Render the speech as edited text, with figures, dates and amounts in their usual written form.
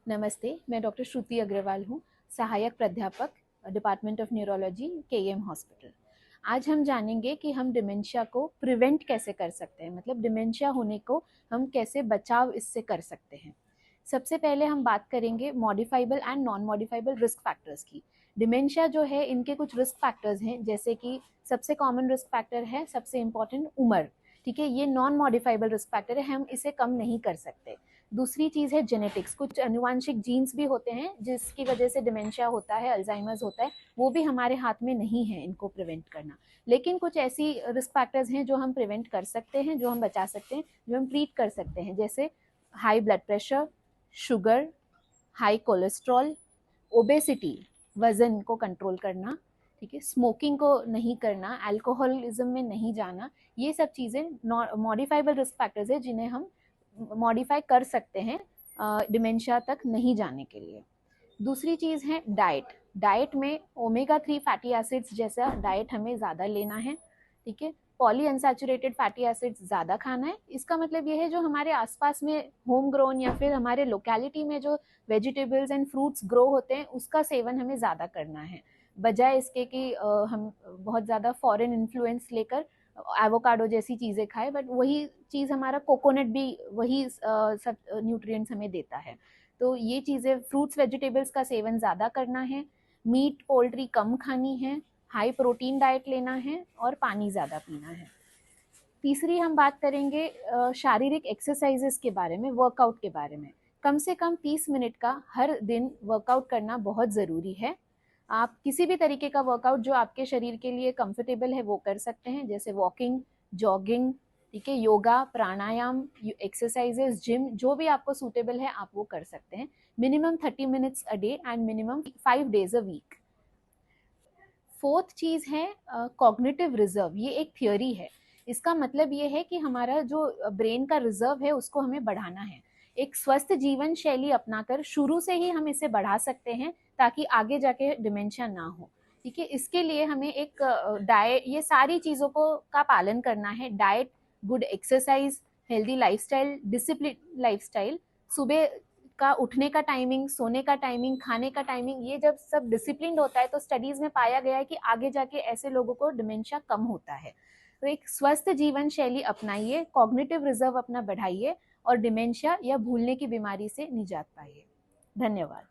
नमस्ते, मैं डॉक्टर श्रुति अग्रवाल हूँ, सहायक प्राध्यापक department of neurology KEM hospital. आज हम जानेंगे कि हम डिमेंशिया को प्रिवेंट कैसे कर सकते हैं, मतलब डिमेंशिया होने को हम कैसे बचाव इससे कर सकते हैं। सबसे पहले हम बात करेंगे modifiable and non modifiable risk factors की। डिमेंशिया जो है, इनके कुछ रिस्क फैक्टर्स हैं, जैसे कि सबसे कॉमन रिस्क फैक्टर है, सबसे इम्पॉर्टेंट, उम्र। ठीक है, ये नॉन मॉडिफाइबल रिस्क फैक्टर है, हम इसे कम नहीं कर सकते। दूसरी चीज़ है जेनेटिक्स, कुछ अनुवांशिक जीन्स भी होते हैं जिसकी वजह से डिमेंशिया होता है, अल्जाइमर्स होता है, वो भी हमारे हाथ में नहीं है इनको प्रिवेंट करना। लेकिन कुछ ऐसी रिस्क फैक्टर्स हैं जो हम प्रिवेंट कर सकते हैं, जो हम बचा सकते हैं, जो हम ट्रीट कर सकते हैं, जैसे high blood pressure, sugar, high cholesterol, obesity, वजन को कंट्रोल करना, ठीक है, स्मोकिंग को नहीं करना, अल्कोहलिज्म में नहीं जाना। ये सब चीज़ें मॉडिफाइबल रिस्क फैक्टर्स है जिन्हें हम मॉडिफाई कर सकते हैं डिमेंशिया तक नहीं जाने के लिए। दूसरी चीज़ है डाइट। डाइट में ओमेगा 3 फैटी एसिड्स जैसा डाइट हमें ज़्यादा लेना है, ठीक है। पॉली अनसैचुरेटेड फैटी एसिड्स ज़्यादा खाना है। इसका मतलब ये है जो हमारे आसपास में होम ग्रोन या फिर हमारे लोकेलिटी में जो वेजिटेबल्स एंड फ्रूट्स ग्रो होते हैं उसका सेवन हमें ज़्यादा करना है, बजाय इसके कि हम बहुत ज़्यादा फॉरेन इन्फ्लुएंस लेकर एवोकाडो जैसी चीज़ें खाएं। बट वही चीज़ हमारा कोकोनट भी वही सब न्यूट्रिएंट्स हमें देता है। तो ये चीज़ें, फ्रूट्स वेजिटेबल्स का सेवन ज़्यादा करना है, मीट पोल्ट्री कम खानी है, हाई प्रोटीन डाइट लेना है और पानी ज़्यादा पीना है। तीसरी हम बात करेंगे शारीरिक एक्सरसाइजेस के बारे में, वर्कआउट के बारे में। कम से कम 30 मिनट का हर दिन वर्कआउट करना बहुत ज़रूरी है। आप किसी भी तरीके का वर्कआउट जो आपके शरीर के लिए कंफर्टेबल है वो कर सकते हैं, जैसे वॉकिंग, जॉगिंग, ठीक है, योगा, प्राणायाम, एक्सरसाइजेस, जिम, जो भी आपको सूटेबल है आप वो कर सकते हैं। Minimum 30 minutes a day and minimum 5 days a week. Fourth चीज़ है कॉग्निटिव रिजर्व। ये एक थियोरी है। इसका मतलब ये है कि हमारा जो ब्रेन का रिजर्व है उसको हमें बढ़ाना है। एक स्वस्थ जीवन शैली अपनाकर शुरू से ही हम इसे बढ़ा सकते हैं ताकि आगे जाके डिमेंशिया ना हो, ठीक है। इसके लिए हमें एक डाइट, ये सारी चीज़ों को का पालन करना है। Diet, good exercise, healthy lifestyle, discipline lifestyle, सुबह का उठने का टाइमिंग, सोने का टाइमिंग, खाने का टाइमिंग, ये जब सब डिसिप्लिन होता है तो स्टडीज में पाया गया है कि आगे जाके ऐसे लोगों को डिमेंशिया कम होता है। तो एक स्वस्थ जीवन शैली अपनाइए, कॉग्निटिव रिजर्व अपना बढ़ाइए और डिमेंशिया या भूलने की बीमारी से निजात पाइए। धन्यवाद।